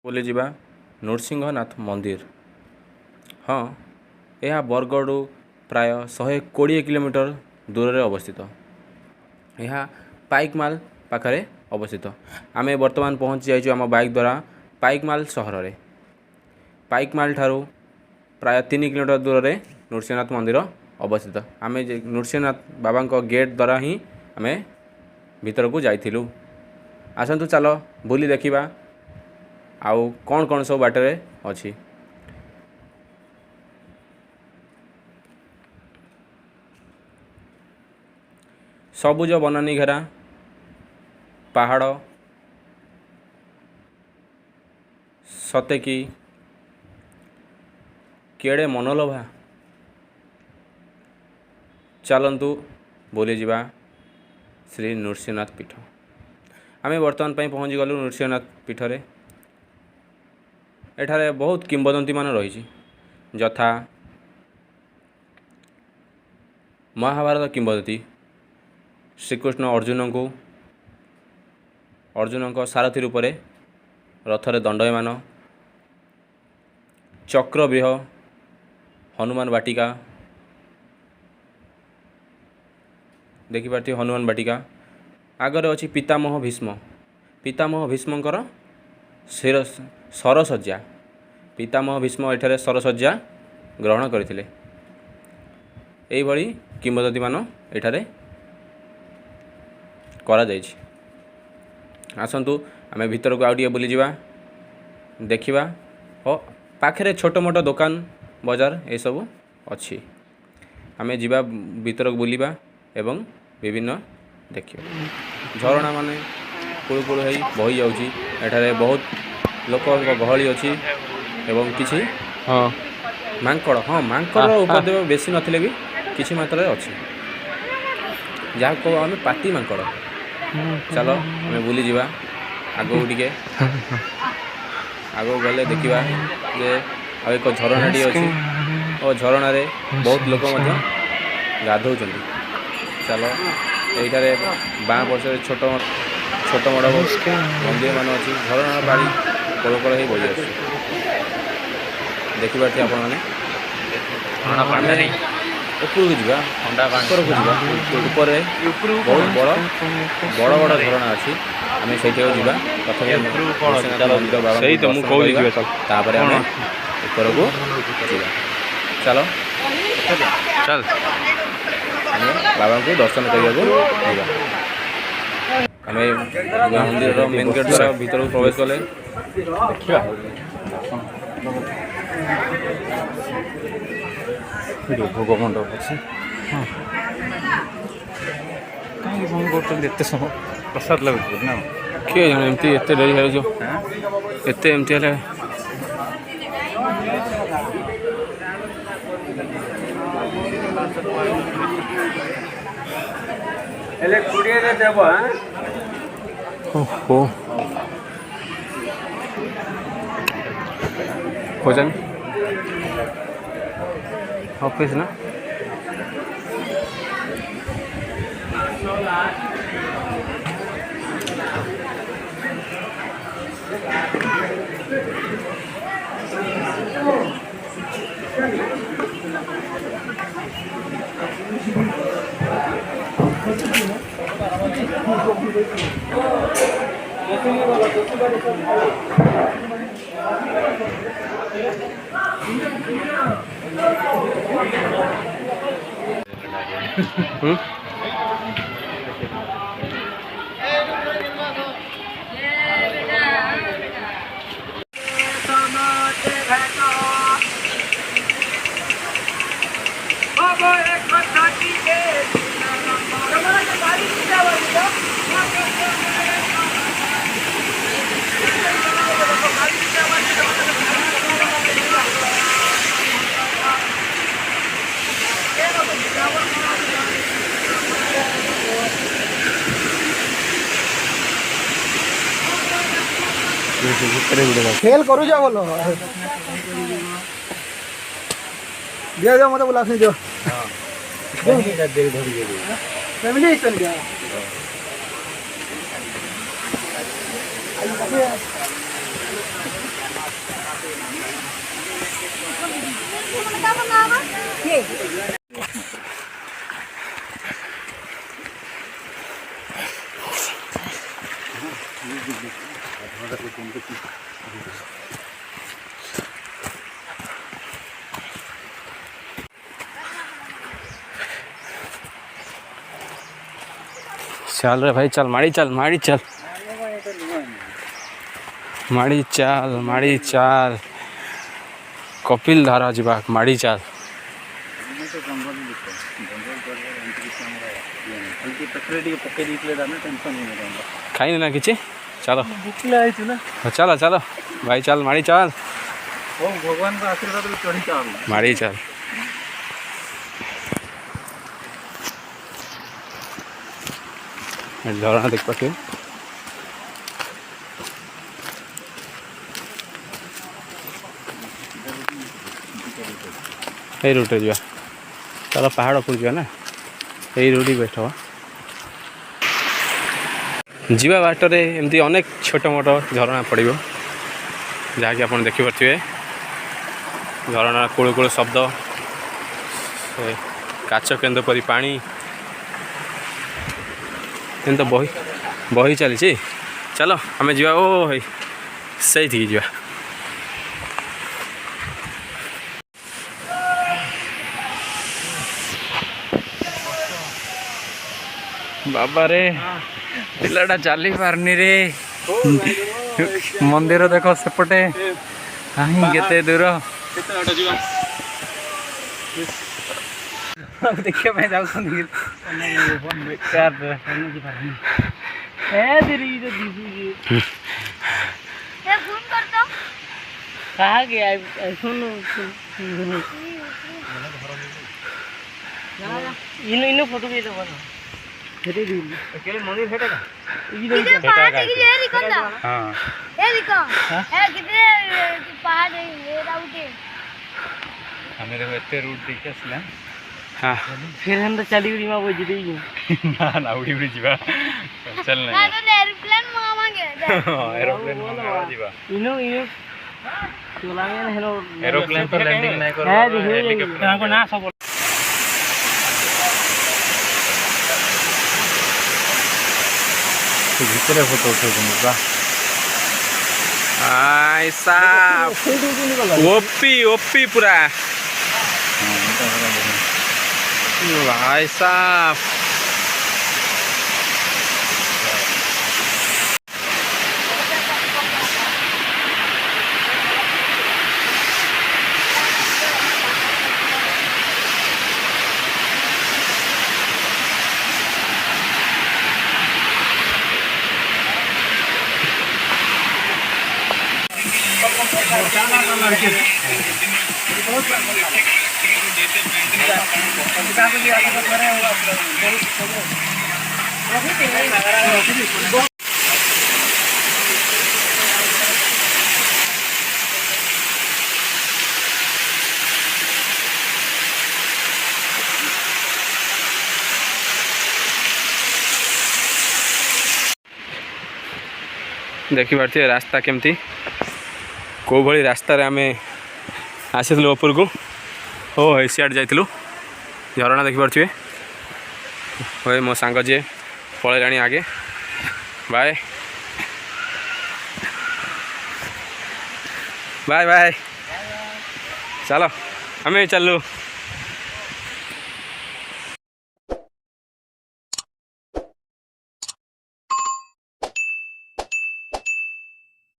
बुली जिबा नृसिंहनाथ मंदिर। हाँ, यह बरगढ़ प्राय 120 किलोमीटर दूर में अवस्थित। यह पाइकमाल पाखरे अवस्थित। आमे वर्तमान पहुँची जाइछु आम बाइक द्वारा पाइकमाल सहर में। पाइकमाल ठारू प्राय 3 किलोमीटर दूर में नृसिंहनाथ मंदिर अवस्थित। आमे नृसिंहनाथ बाबा गेट द्वारा ही आमे भीतर को जाइथिलु। आसतु चलो बुली देखिबा आउ कौन कौन सब बाटरे अछि। सबुज बनानी घेरा पहाड़ सते कि केड़े मनोलोभा। चलंतु बुली जिबा श्री नृसिंहनाथ पीठ। आमे वर्तमान पई पहुँची गलु नृसिंहनाथ पीठ रे। एठारे बहुत किंवदंती मान रही यथा महाभारत किंवदंती श्रीकृष्ण अर्जुन को सारथी रूप में रथरे दंडयमान, चक्रव्यूह, हनुमान वाटिका देखिपारती। हनुमान वाटिका आगरे अच्छी पितामह भीष्मकर सरसज्जा। पितामह भीष्म एठारे सरसज्जा ग्रहण करथिले। एही भली किंवदंती मान एठारे करा जाइछि। आसंतु आमे भीतर को आउटिए बुली जिबा देखिबा ओ पाखरे छोट मोट दुकान बाजार ए सब अछि। आमे जिबा भीतर को बुलिबा एवं विभिन्न देखिबा। झरणा माने कुळु कुळु हेई बही जाउछि। एठारे बहुत लोकक गहली अछि एवं किछि मांकड़ उपद्रव बेसी नथिले भी किछि मात्रा अछि जहाँ को आमे पाती मांकड़। चलो आमे बुली जिबा आगो टिके आगो गले देखिबा जे आ एक झरणाटी अछि और झरणा रे बहुत लोक मध्य गाधौचंदी। चलो एठारे बाँ पार्श्व छोट मोड़ मंदिर मान अच्छी। झरणा पानी कल कल हो बही आस देखिपारे आपण मैंने उपरको जा ऊपर बहुत बड़ बड़ बड़ झरणा अच्छी। आम से जावा तापर आम ऊपर को चलो चल बाबा को दर्शन करने को जावा। आम मंदिर मेन गेट द्वारा भीतर को प्रवेश कले भोग मंडप अच्छे। कहीं फोन कर समय प्रसाद लगे ना किए जाने एमती एत डेरी हो एत एमती है खोजन ऑफिस ना खेल करू जा बोलो दिया दिया मत बोला दियो फैमिली चल गया चल रे भाई चल माड़ी चल माड़ी चल माड़ी चल माड़ी चल कपिल धारा जीवा माड़ी चल खाई ना किसी चलो चलो चलो भाई चल माड़ी चल भगवान का आशीर्वाद चढ़ी चल माड़ी चल झरना देख पाते यही रूट जा चलो पहाड़ उपड़ जा ना यही रूट ही बेस्ट हम जीवा बाटर एमती अनेक छोट मोट झरना पड़ जहाँकि आप देखिपे झरना कूल कूल शब्द काच केन्द्र परी पानी तो बही बही चली चलो आम जा ओ है सही जा बाबा रे पिलाटा चली पारनी रे मंदिर देख सेपटे कहीं केते दूर देखिए जाऊँ कहा गया इन फोटो भी तो बनो मंदिर हाँ एते रूट देखे हाँ फिर हम तो चली उड़ी मां बोझ दी ना ना उड़ी उड़ी जीवा चल ना एरोप्लेन मंगावांगे एरोप्लेन मंगावा जीवा इनो इनो चलावे ना हेलो एरोप्लेन पर लैंडिंग नहीं करो हेलीकॉप्टर को ना सब भीतर फोटो उठा ऐसा ओपी ओपी पूरा भाई साहब देखी पारे रास्ता केमती कौ भली रास्तार आम आसी ऊपर को हो सियाड़ जाइलु झरना देखिपे हो मो सांग जी पलैलाणी आगे बाय बाय बाय चलो आम चलू।